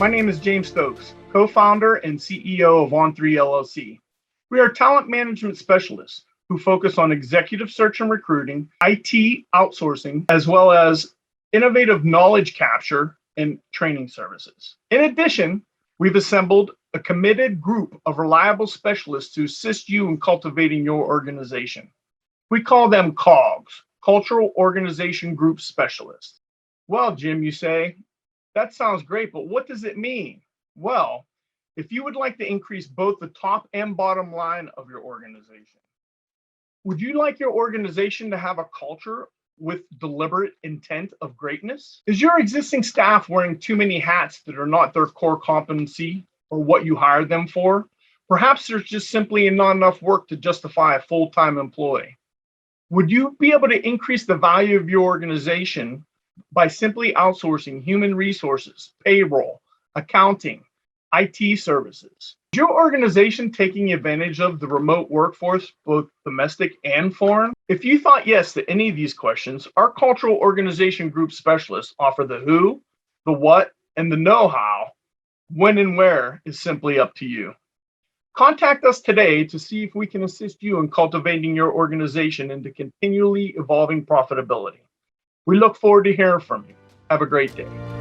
My name is James Stokes, co-founder and CEO of ON-3 LLC. We are talent management specialists who focus on executive search and recruiting, IT outsourcing, as well as innovative knowledge capture and training services. In addition, we've assembled a committed group of reliable specialists to assist you in cultivating your organization. We call them COGS, Cultural Organization Group Specialists. Well, Jim, you say, that sounds great, but what does it mean? Well, if you would like to increase both the top and bottom line of your organization, would you like your organization to have a culture with deliberate intent of greatness? Is your existing staff wearing too many hats that are not their core competency or what you hired them for? Perhaps there's just simply not enough work to justify a full-time employee. Would you be able to increase the value of your organization by simply outsourcing human resources, payroll, accounting, IT services? Is your organization taking advantage of the remote workforce, both domestic and foreign? If you thought yes to any of these questions, our cultural organization group specialists offer the who, the what, and the know-how. When and where is simply up to you. Contact us today to see if we can assist you in cultivating your organization into continually evolving profitability. We look forward to hearing from you. Have a great day.